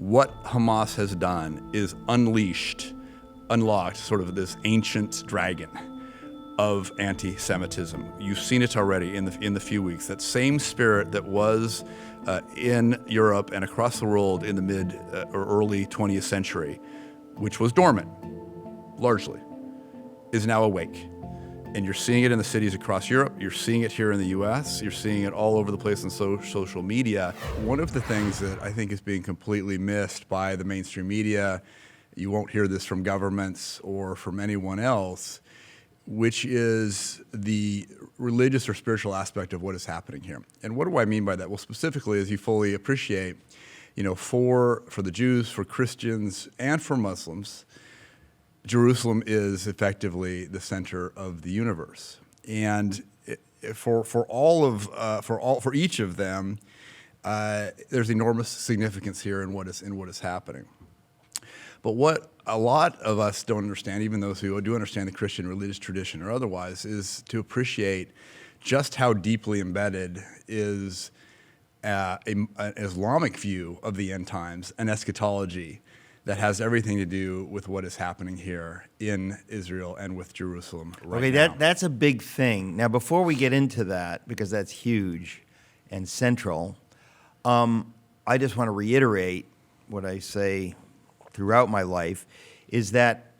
what Hamas has done is unlocked sort of this ancient dragon of anti-Semitism. You've seen it already in the few weeks. That same spirit that was in Europe and across the world in the mid or early 20th century, which was dormant, largely, is now awake. And you're seeing it in the cities across Europe. You're seeing it here in the US. You're seeing it all over the place on social media. One of the things that I think is being completely missed by the mainstream media, you won't hear this from governments or from anyone else, which is the religious or spiritual aspect of what is happening here. And what do I mean by that? Well, specifically, as you fully appreciate, for the Jews, for Christians, and for Muslims, Jerusalem is effectively the center of the universe. And for each of them, there's enormous significance here in what is happening. But what a lot of us don't understand, even those who do understand the Christian religious tradition or otherwise, is to appreciate just how deeply embedded is an Islamic view of the end times, an eschatology that has everything to do with what is happening here in Israel and with Jerusalem right now. That's a big thing. Now, before we get into that, because that's huge and central, I just want to reiterate what I say throughout my life, is that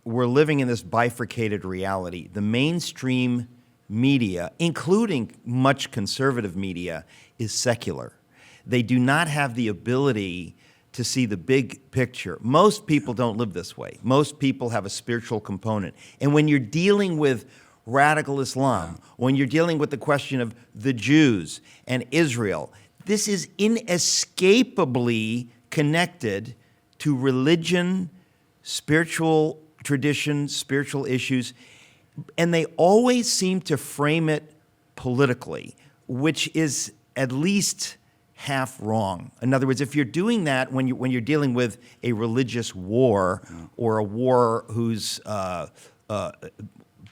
we're living in this bifurcated reality. The mainstream media, including much conservative media, is secular. They do not have the ability to see the big picture. Most people don't live this way. Most people have a spiritual component. And when you're dealing with radical Islam, when you're dealing with the question of the Jews and Israel, this is inescapably connected to religion, spiritual tradition, spiritual issues, and they always seem to frame it politically, which is at least half wrong. In other words, if you're doing that when you're dealing with a religious war or a war whose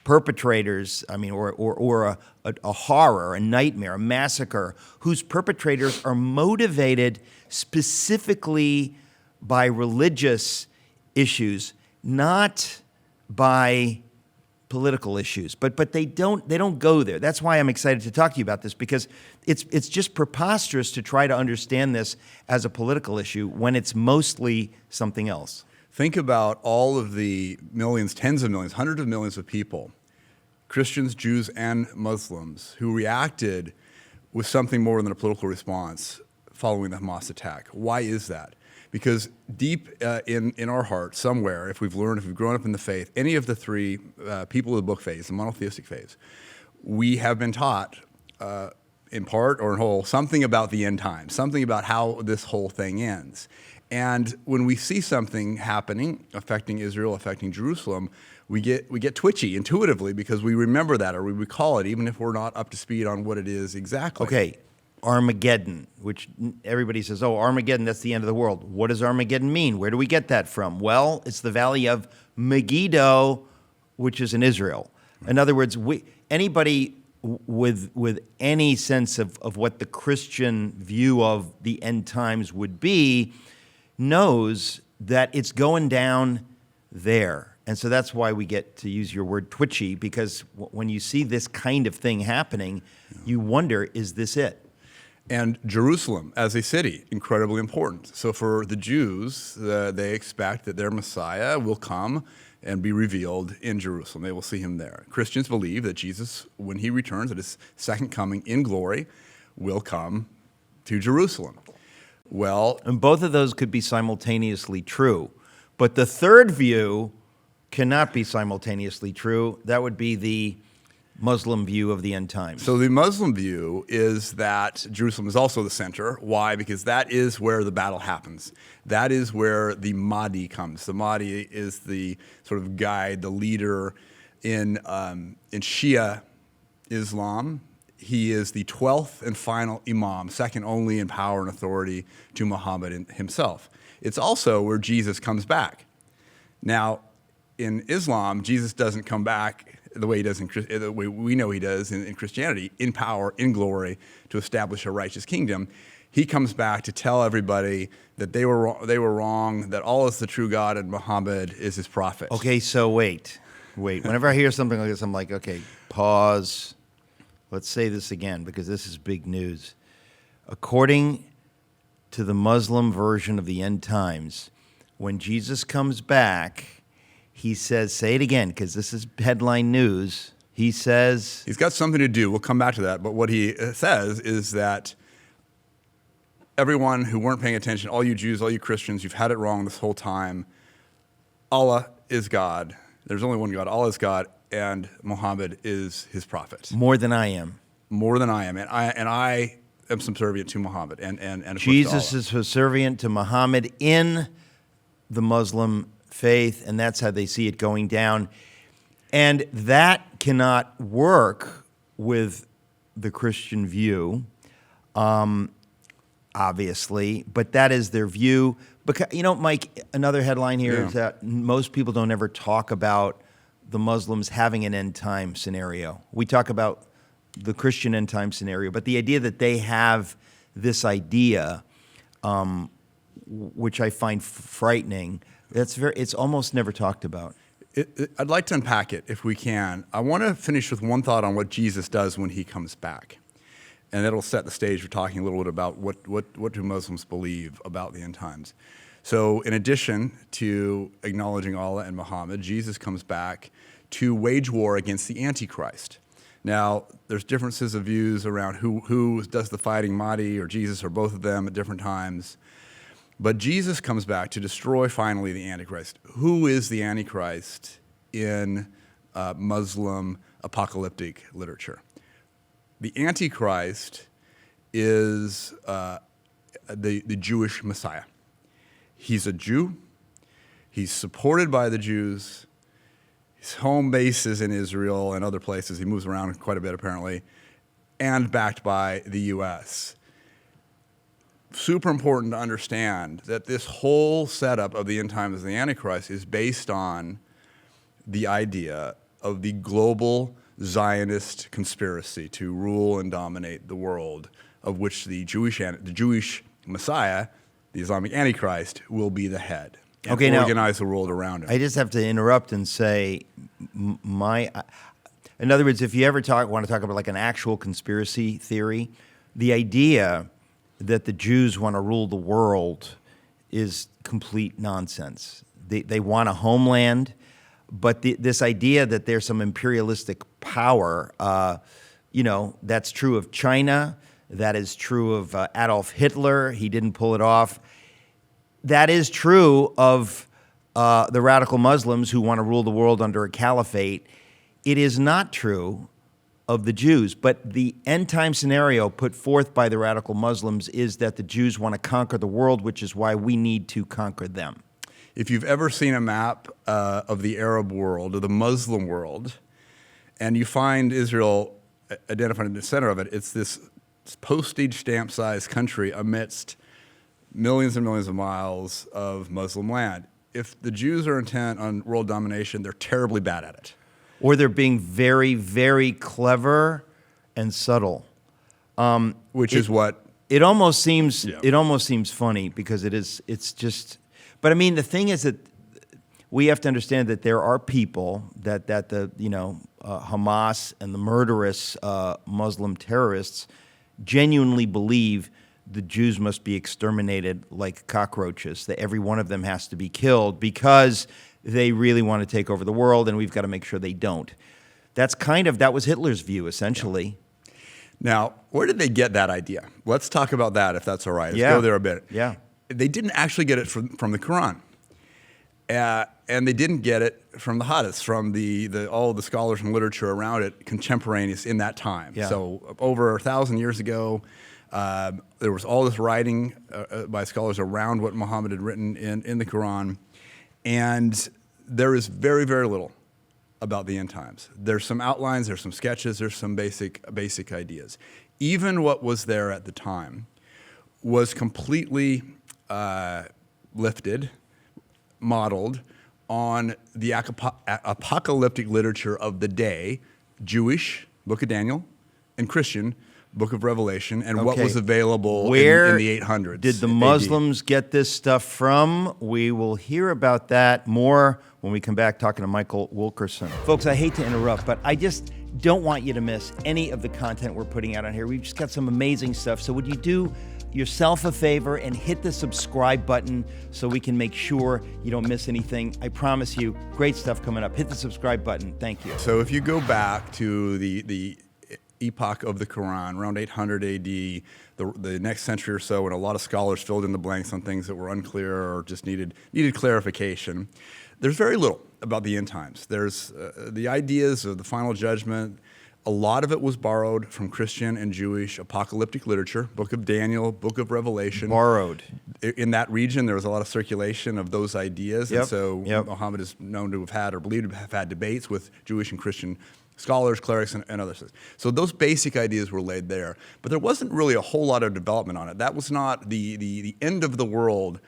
perpetrators, or a horror, a nightmare, a massacre, whose perpetrators are motivated specifically by religious issues, not by political issues. But they don't go there. That's why I'm excited to talk to you about this, because it's just preposterous to try to understand this as a political issue when it's mostly something else. Think about all of the millions, tens of millions, hundreds of millions of people, Christians, Jews, and Muslims, who reacted with something more than a political response following the Hamas attack. Why is that? Because deep in our heart, somewhere, if we've grown up in the faith, any of the three people of the book phase, the monotheistic phase, we have been taught, in part or in whole, something about the end times, something about how this whole thing ends. And when we see something happening, affecting Israel, affecting Jerusalem, we get twitchy intuitively because we remember that or we recall it, even if we're not up to speed on what it is exactly. Okay. Armageddon, which everybody says, oh, Armageddon, that's the end of the world. What does Armageddon mean? Where do we get that from? Well, it's the valley of Megiddo, which is in Israel. In other words, anybody with any sense of what the Christian view of the end times would be knows that it's going down there. And so that's why we get to use your word twitchy, because when you see this kind of thing happening, you wonder, is this it? And Jerusalem as a city, incredibly important. So for the Jews, they expect that their Messiah will come and be revealed in Jerusalem. They will see him there. Christians believe that Jesus, when he returns at his second coming in glory, will come to Jerusalem. Well, and both of those could be simultaneously true. But the third view cannot be simultaneously true. That would be the Muslim view of the end times. So the Muslim view is that Jerusalem is also the center. Why? Because that is where the battle happens. That is where the Mahdi comes. The Mahdi is the sort of guide, the leader in Shia Islam. He is the 12th and final imam, second only in power and authority to Muhammad himself. It's also where Jesus comes back. Now, in Islam, Jesus doesn't come back the way he does the way we know he does in Christianity, in power, in glory, to establish a righteous kingdom. he comes back to tell everybody that they were wrong, that Allah is the true God and Muhammad is his prophet. Okay, so wait. Whenever I hear something like this, I'm like, okay, pause. Let's say this again because this is big news. According to the Muslim version of the end times, when Jesus comes back, he says, say it again because this is headline news. He says... He's got something to do. We'll come back to that. But what he says is that everyone who weren't paying attention, all you Jews, all you Christians, you've had it wrong this whole time. Allah is God. There's only one God. Allah is God, and Muhammad is his prophet. More than I am. More than I am. And I am subservient to Muhammad. And of course, Jesus to Allah. is subservient to Muhammad in the Muslim faith, and that's how they see it going down. And that cannot work with the Christian view, obviously, but that is their view. Because, Mike, another headline here is that most people don't ever talk about the Muslims having an end time scenario. We talk about the Christian end time scenario, but the idea that they have this idea, which I find frightening, it's almost never talked about. I'd like to unpack it if we can. I want to finish with one thought on what Jesus does when he comes back. And that'll set the stage for talking a little bit about what do Muslims believe about the end times. So in addition to acknowledging Allah and Muhammad, Jesus comes back to wage war against the Antichrist. Now, there's differences of views around who does the fighting, Mahdi or Jesus or both of them at different times. But Jesus comes back to destroy finally the Antichrist. Who is the Antichrist in Muslim apocalyptic literature? The Antichrist is the Jewish Messiah. He's a Jew. He's supported by the Jews. His home base is in Israel and other places. He moves around quite a bit, apparently, and backed by the U.S. Super important to understand that this whole setup of the end times of the Antichrist is based on the idea of the global Zionist conspiracy to rule and dominate the world, of which the Jewish Messiah, the Islamic Antichrist, will be the head and organize the world around him. I just have to interrupt and say, in other words, if you ever want to talk about like an actual conspiracy theory, the idea that the Jews want to rule the world is complete nonsense. They want a homeland, but this idea that there's some imperialistic power, that's true of China. That is true of Adolf Hitler. He didn't pull it off. That is true of the radical Muslims who want to rule the world under a caliphate. It is not true of the Jews. But the end time scenario put forth by the radical Muslims is that the Jews want to conquer the world, which is why we need to conquer them. If you've ever seen a map of the Arab world or the Muslim world, and you find Israel identified in the center of it, it's this postage stamp-sized country amidst millions and millions of miles of Muslim land. If the Jews are intent on world domination, they're terribly bad at it. Or they're being very, very clever and subtle. Which is what it almost seems. Yeah. It almost seems funny because it is. It's just. But I mean, the thing is that we have to understand that there are people that the Hamas and the murderous Muslim terrorists genuinely believe the Jews must be exterminated like cockroaches. That every one of them has to be killed because they really want to take over the world, and we've got to make sure they don't. That was Hitler's view, essentially. Yeah. Now, where did they get that idea? Let's talk about that, if that's all right. Let's go there a bit. Yeah. They didn't actually get it from the Quran. And they didn't get it from the hadiths, from all the scholars and literature around it, contemporaneous in that time. Yeah. So over 1,000 years ago, there was all this writing by scholars around what Muhammad had written in the Quran. And there is very, very little about the end times. There's some outlines, there's some sketches, there's some basic ideas. Even what was there at the time was completely lifted, modeled on the apocalyptic literature of the day, Jewish, Book of Daniel, and Christian, Book of Revelation, and what Okay. was available Where in the 800s. did the AD. Muslims get this stuff from? We will hear about that more when we come back talking to Michael Wilkerson. Folks, I hate to interrupt, but I just don't want you to miss any of the content we're putting out on here. We've just got some amazing stuff. So would you do yourself a favor and hit the subscribe button so we can make sure you don't miss anything? I promise you, great stuff coming up. Hit the subscribe button. Thank you. So if you go back to the epoch of the Quran, around 800 AD, the next century or so, when a lot of scholars filled in the blanks on things that were unclear or just needed clarification, there's very little about the end times. There's the ideas of the final judgment. A lot of it was borrowed from Christian and Jewish apocalyptic literature, Book of Daniel, Book of Revelation. Borrowed. In that region, there was a lot of circulation of those ideas. Yep, And so yep. Muhammad is known to have had, or believed to have had, debates with Jewish and Christian scholars, clerics, and others. So those basic ideas were laid there. But there wasn't really a whole lot of development on it. That was not the end of the world,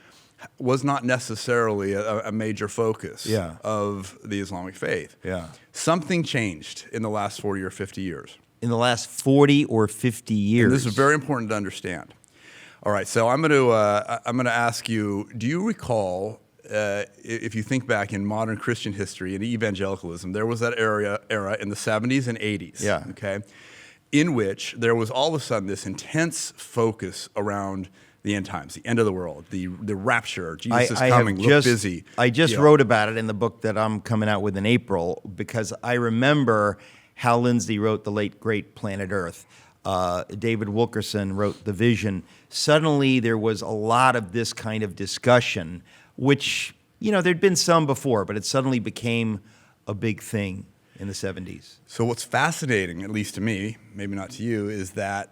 was not necessarily a major focus Yeah. of the Islamic faith. Yeah. Something changed in the last 40 or 50 years. In the last 40 or 50 years. And this is very important to understand. All right, so I'm going to ask you, do you recall, if you think back in modern Christian history and evangelicalism, there was that era in the 70s and 80s, Yeah. okay, in which there was all of a sudden this intense focus around the end times, the end of the world, the rapture, Jesus is coming, look busy. I just You know. wrote about it in the book that I'm coming out with in April because I remember Hal Lindsey wrote the late, great Planet Earth. David Wilkerson wrote The Vision. Suddenly there was a lot of this kind of discussion, which, you know, there'd been some before, but it suddenly became a big thing in the 70s. So what's fascinating, at least to me, maybe not to you, is that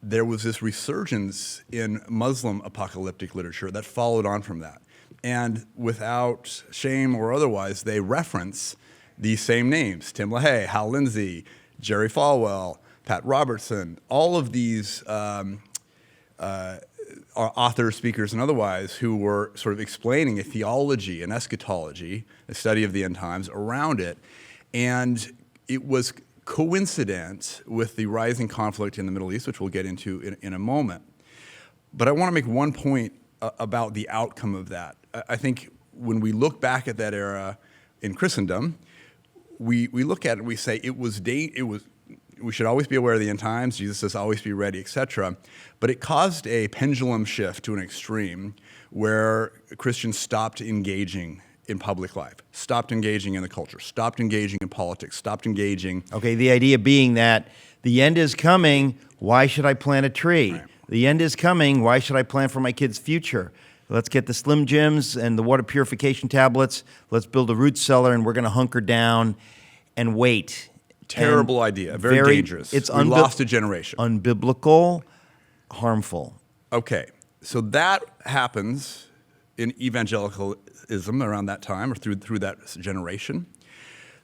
there was this resurgence in Muslim apocalyptic literature that followed on from that. And without shame or otherwise, they reference these same names: Tim LaHaye, Hal Lindsey, Jerry Falwell, Pat Robertson, all of these authors, speakers, and otherwise who were sort of explaining a theology, an eschatology, a study of the end times around it. And it was coincident with the rising conflict in the Middle East, which we'll get into in a moment. But I want to make one point about the outcome of that. I think when we look back at that era in Christendom, we look at it and we say we should always be aware of the end times. Jesus says, always be ready, etc. But it caused a pendulum shift to an extreme where Christians stopped engaging in public life, stopped engaging in the culture, stopped engaging in politics, stopped engaging. Okay, the idea being that the end is coming, why should I plant a tree? Right. The end is coming, why should I plan for my kid's future? Let's get the Slim Jims and the water purification tablets. Let's build a root cellar, and we're going to hunker down and wait. Terrible And idea, very dangerous. We lost a generation. Unbiblical, harmful. Okay, so that happens in evangelicalism around that time, or through that generation.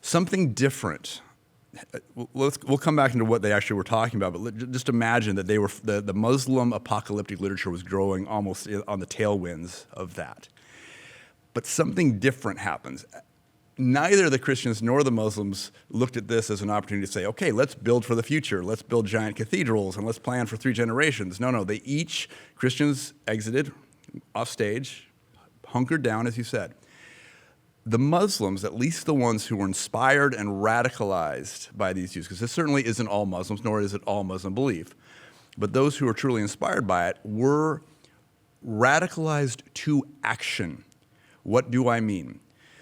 Something different. We'll come back into what they actually were talking about, but just imagine that the Muslim apocalyptic literature was growing almost on the tailwinds of that. But something different happens. Neither the Christians nor the Muslims looked at this as an opportunity to say, okay, let's build for the future. Let's build giant cathedrals and let's plan for 3 generations. No, Christians exited off stage, hunkered down, as you said. The Muslims, at least the ones who were inspired and radicalized by these views, because this certainly isn't all Muslims, nor is it all Muslim belief, but those who were truly inspired by it were radicalized to action. What do I mean?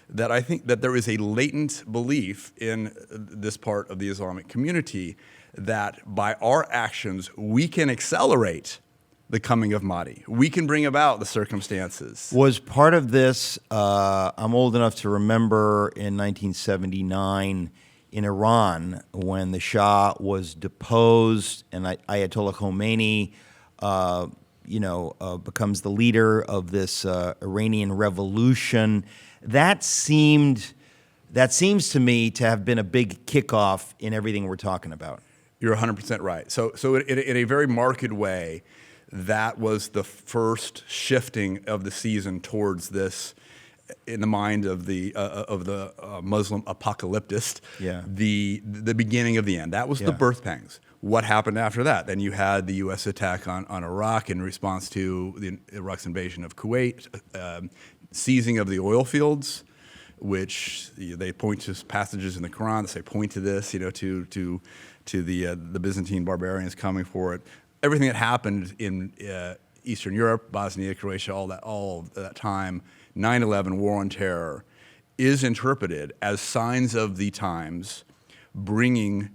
That I think that there is a latent belief in this part of the Islamic community that by our actions, we can accelerate the coming of Mahdi. We can bring about the circumstances. Was part of this, I'm old enough to remember in 1979 in Iran when the Shah was deposed and Ayatollah Khomeini becomes the leader of this Iranian revolution. That seems to me to have been a big kickoff in everything we're talking about. You're 100% right. So in a very marked way, that was the first shifting of the season towards this, in the mind of the Muslim apocalyptist. Yeah. The beginning of the end. That was the birth pangs. what happened after that? Then you had the U.S. attack on Iraq in response to Iraq's invasion of Kuwait, seizing of the oil fields, which they point to passages in the Quran that say point to this, to the Byzantine barbarians coming for it. Everything that happened in Eastern Europe, Bosnia, Croatia, all of that time, 9/11, war on terror, is interpreted as signs of the times, bringing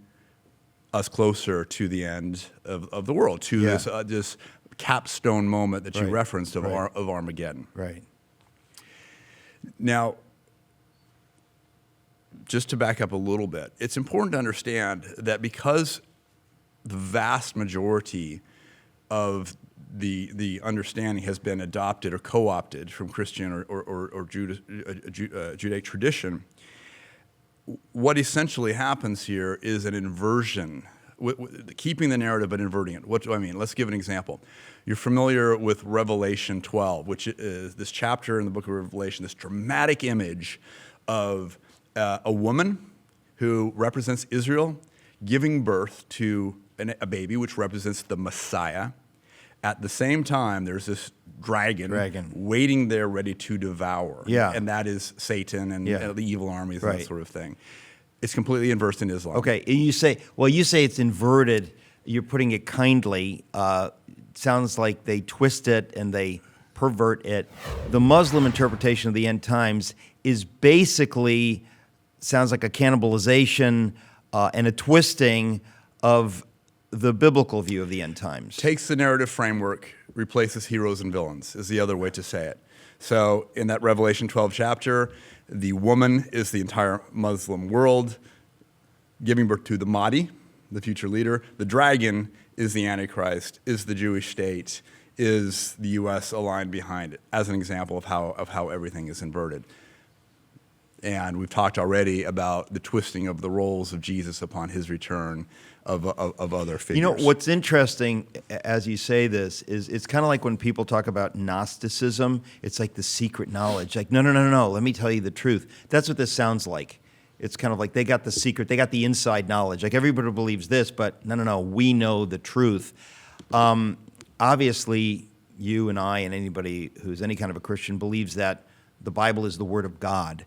us closer to the end of the world, to this capstone moment that you referenced of Armageddon. Right. Now, just to back up a little bit, it's important to understand that because the vast majority of the understanding has been adopted or co-opted from Christian or Judaic tradition, what essentially happens here is an inversion, keeping the narrative but inverting it. What do I mean? Let's give an example. You're familiar with Revelation 12, which is this chapter in the book of Revelation, this dramatic image of a woman who represents Israel giving birth to a baby, which represents the Messiah. At the same time, there's this dragon waiting there ready to devour. Yeah. And that is Satan and the evil armies, that sort of thing. It's completely inversed in Islam. Okay, you say it's inverted. You're putting it kindly. Sounds like they twist it and they pervert it. The Muslim interpretation of the end times is basically, sounds like a cannibalization and a twisting of the biblical view of the end times. Takes the narrative framework, replaces heroes and villains, is the other way to say it. So in that Revelation 12 chapter, the woman is the entire Muslim world, giving birth to the Mahdi, the future leader. The dragon is the Antichrist, is the Jewish state, is the U.S. aligned behind it, as an example of how everything is inverted. And we've talked already about the twisting of the roles of Jesus upon his return of other figures. You know, what's interesting as you say this is it's kind of like when people talk about Gnosticism, it's like the secret knowledge. Like, no, let me tell you the truth. That's what this sounds like. It's kind of like they got the secret, they got the inside knowledge. Like everybody believes this, but no, we know the truth. Obviously, you and I and anybody who's any kind of a Christian believes that the Bible is the Word of God.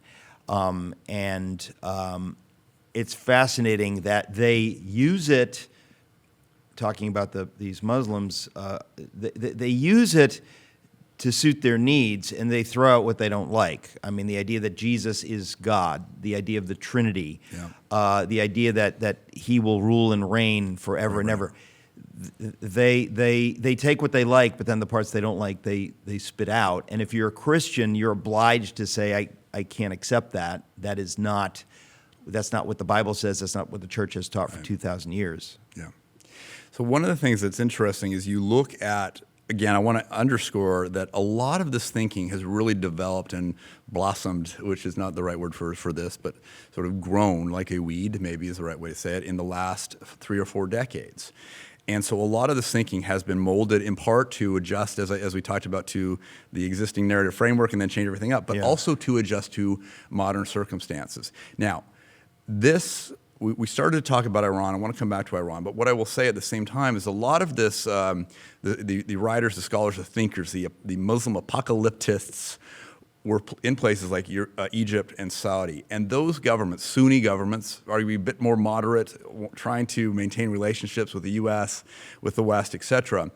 It's fascinating that they use it, talking about these Muslims, they use it to suit their needs, and they throw out what they don't like. I mean, the idea that Jesus is God, the idea of the Trinity, the idea that he will rule and reign forever and ever. They take what they like, but then the parts they don't like, they spit out. And if you're a Christian, you're obliged to say, I can't accept that. That's not what the Bible says. That's not what the church has taught for 2,000 years. Yeah. So one of the things that's interesting is you look at, again, I want to underscore that a lot of this thinking has really developed and blossomed, which is not the right word for this, but sort of grown like a weed, maybe is the right way to say it, in the last 3 or 4 decades. And so a lot of this thinking has been molded in part to adjust, as we talked about, to the existing narrative framework and then change everything up, but also to adjust to modern circumstances. Now, we started to talk about Iran. I want to come back to Iran, but what I will say at the same time is a lot of this, the writers, the scholars, the thinkers, the Muslim apocalyptists were in places like Egypt and Saudi. And those governments, Sunni governments, are a bit more moderate, trying to maintain relationships with the U.S., with the West, et cetera,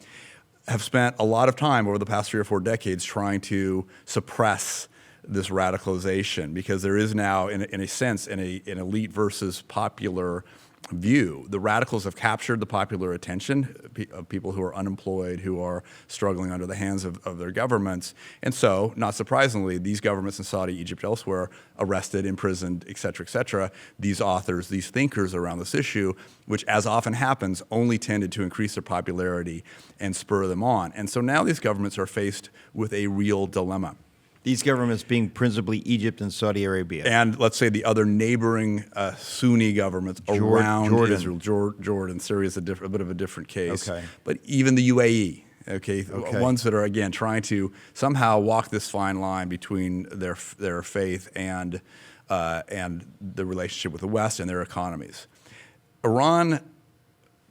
have spent a lot of time over the past 3 or 4 decades trying to suppress this radicalization, because there is now, in a sense, an elite versus popular view. The radicals have captured the popular attention of people who are unemployed, who are struggling under the hands of their governments. And so, not surprisingly, these governments in Saudi, Egypt, elsewhere, arrested, imprisoned, et cetera, these authors, these thinkers around this issue, which, as often happens, only tended to increase their popularity and spur them on. And so now these governments are faced with a real dilemma. These governments being principally Egypt and Saudi Arabia. And let's say the other neighboring Sunni governments around Israel. Jordan, Syria is a bit of a different case. Okay. But even the UAE, ones that are, again, trying to somehow walk this fine line between their faith and the relationship with the West and their economies. Iran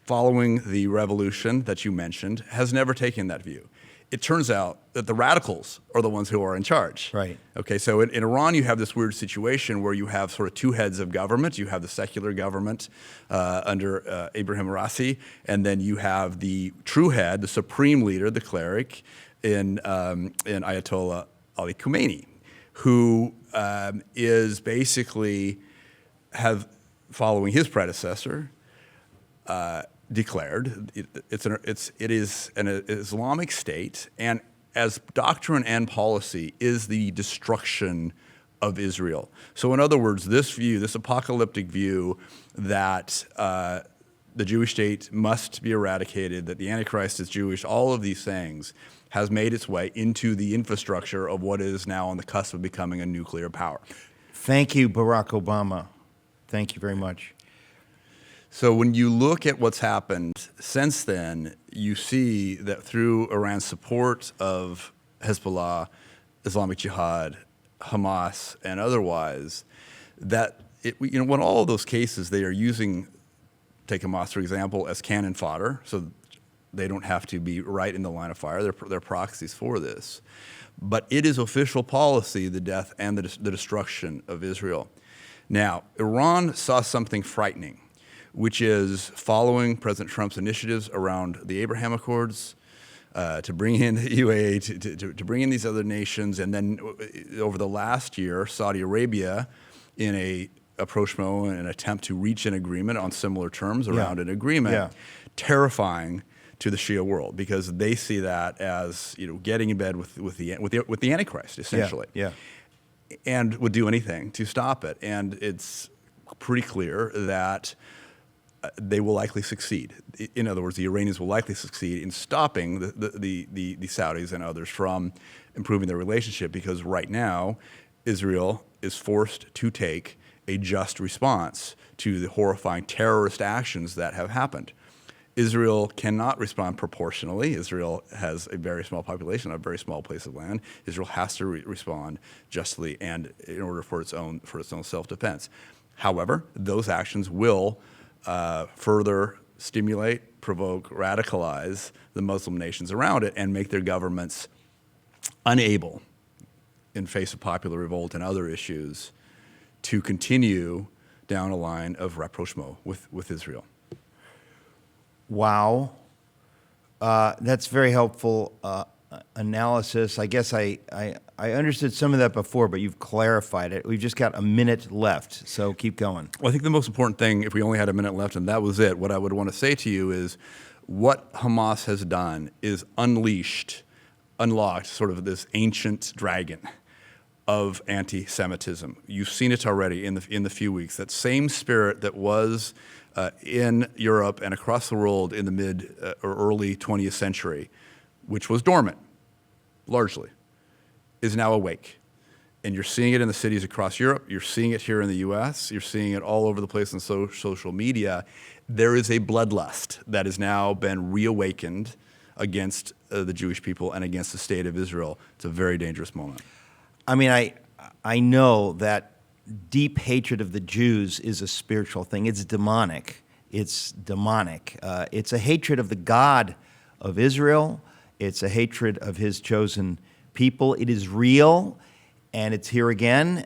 following the revolution that you mentioned, has never taken that view. It turns out that the radicals are the ones who are in charge. Right. Okay, so in Iran, you have this weird situation where you have sort of two heads of government. You have the secular government under Ibrahim Raisi, and then you have the true head, the supreme leader, the cleric, in Ayatollah Ali Khamenei, who is basically following his predecessor, declared it is an Islamic state, and as doctrine and policy is the destruction of Israel. So in other words, this apocalyptic view that the Jewish state must be eradicated, that the Antichrist is Jewish, all of these things has made its way into the infrastructure of what is now on the cusp of becoming a nuclear power. Thank you, Barack Obama. Thank you very much. So when you look at what's happened since then, you see that through Iran's support of Hezbollah, Islamic Jihad, Hamas, and otherwise, that in all of those cases, they are using, take Hamas for example, as cannon fodder, so they don't have to be right in the line of fire. They're proxies for this. But it is official policy, the death and the destruction of Israel. Now, Iran saw something frightening, which is following President Trump's initiatives around the Abraham Accords, to bring in the UAE, to bring in these other nations, and then over the last year, Saudi Arabia, in a approachment and an attempt to reach an agreement on similar terms around an agreement, terrifying to the Shia world, because they see that as getting in bed with the Antichrist, essentially, and would do anything to stop it. And it's pretty clear that they will likely succeed. In other words, the Iranians will likely succeed in stopping the Saudis and others from improving their relationship, because right now Israel is forced to take a just response to the horrifying terrorist actions that have happened. Israel cannot respond proportionally. Israel has a very small population, a very small place of land. Israel has to respond justly and in order for its own self-defense. However, those actions will further stimulate, provoke, radicalize the Muslim nations around it and make their governments unable, in face of popular revolt and other issues, to continue down a line of rapprochement with Israel. Wow. That's very helpful analysis. I guess I understood some of that before, but you've clarified it. We've just got a minute left, so keep going. Well, I think the most important thing, if we only had a minute left and that was it, what I would want to say to you is what Hamas has done is unlocked sort of this ancient dragon of anti-Semitism. You've seen it already in the few weeks. That same spirit that was in Europe and across the world in the mid or early 20th century, which was dormant, largely, is now awake. And you're seeing it in the cities across Europe. You're seeing it here in the US. You're seeing it all over the place on social media. There is a bloodlust that has now been reawakened against the Jewish people and against the state of Israel. It's a very dangerous moment. I mean, I know that deep hatred of the Jews is a spiritual thing. It's demonic. It's demonic. It's a hatred of the God of Israel. It's a hatred of his chosen people. It is real, and it's here again.